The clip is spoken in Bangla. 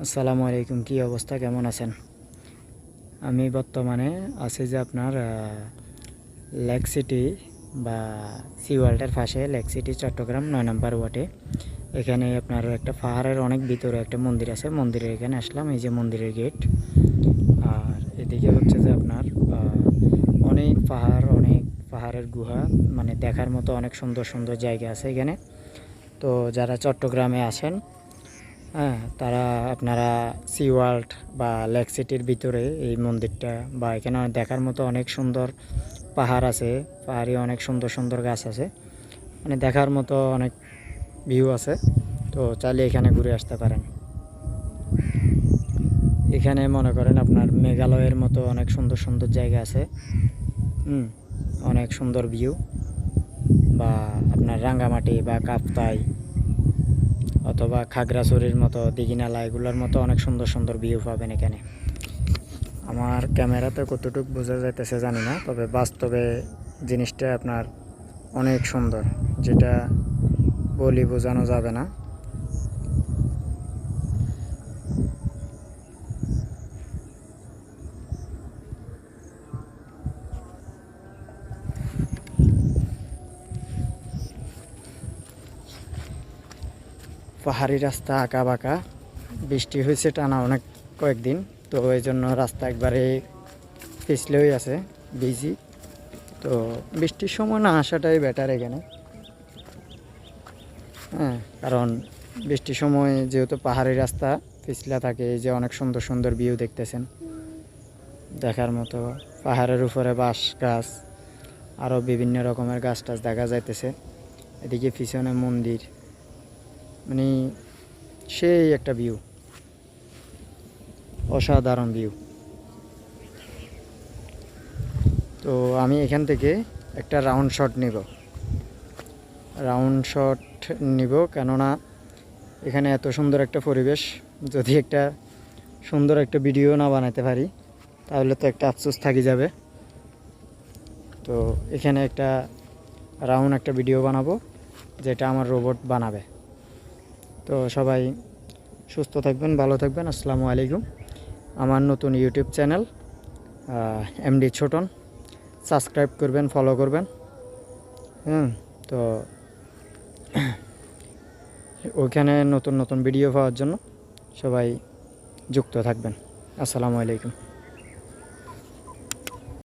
আসসালামু আলাইকুম, কি অবস্থা, কেমন আছেন? আমি বর্তমানে আছি যে আপনার লেক সিটি বা সি ওয়ার্ল্ডের পাশে লেক সিটি চট্টগ্রাম ৯ নম্বর ওয়ার্ডে। এখানে আপনার একটা পাহাড়ের অনেক ভিতরে একটা মন্দির আছে, মন্দিরের এখানে আসলাম। এই যে মন্দিরের গেট, আর এদিকে হচ্ছে যে আপনার অনেক পাহাড়ের গুহা, মানে দেখার মতো অনেক সুন্দর সুন্দর জায়গা আছে এখানে। তো যারা চট্টগ্রামে আসেন, হ্যাঁ, তারা আপনারা সি ওয়ার্ল্ড বা লেক সিটির ভিতরে এই মন্দিরটা, বা এখানে দেখার মতো অনেক সুন্দর পাহাড় আছে, পাহাড়ে অনেক সুন্দর সুন্দর গাছ আছে, মানে দেখার মতো অনেক ভিউ আছে। তো চাইলে এখানে ঘুরে আসতে পারেন। এখানে মনে করেন আপনার মেঘালয়ের মতো অনেক সুন্দর সুন্দর জায়গা আছে, অনেক সুন্দর ভিউ। বা আপনার রাঙ্গামাটি বা কাপ্তাই অথবা খাগড়াছড়ির মতো, দিঘিনালা, এগুলোর মতো অনেক সুন্দর সুন্দর ভিউ পাবেন এখানে। আমার ক্যামেরাতে কতটুকু বোঝা যাইতেছে জানি না, তবে বাস্তবে জিনিসটা আপনার অনেক সুন্দর, যেটা বলি বোঝানো যাবে না। পাহাড়ি রাস্তা আঁকা বাঁকা, বৃষ্টি হয়েছে টানা অনেক কয়েকদিন, তো এই জন্য রাস্তা একবারে পিছলেই আছে, বিজি। তো বৃষ্টির সময় না আসাটাই বেটার এখানে, হ্যাঁ, কারণ বৃষ্টির সময় যেহেতু পাহাড়ি রাস্তা পিছলা থাকে। এই যে অনেক সুন্দর সুন্দর ভিউ দেখতেছেন, দেখার মতো। পাহাড়ের উপরে বাঁশ গাছ, আরও বিভিন্ন রকমের গাছ টাছ দেখা যাইতেছে। এদিকে পিছনে মন্দির, মানে সেই একটা ভিউ, অসাধারণ ভিউ। তো আমি এখান থেকে একটা রাউন্ড শট নিব, কেননা এখানে এত সুন্দর একটা পরিবেশ, যদি একটা সুন্দর একটা ভিডিও না বানাতে পারি তাহলে তো একটা আফসোস থাকি যাবে। তো এখানে একটা রাউন্ড একটা ভিডিও বানাবো, যেটা আমার রোবট বানাবে। তো সবাই সুস্থ থাকবেন, ভালো থাকবেন। আসসালামু আলাইকুম। আমার নতুন YouTube channel MD Chhoton, subscribe করবেন, ফলো করবেন। তো ওইখানে নতুন নতুন ভিডিও পাওয়ার জন্য সবাই যুক্ত থাকবেন। আসসালামু আলাইকুম।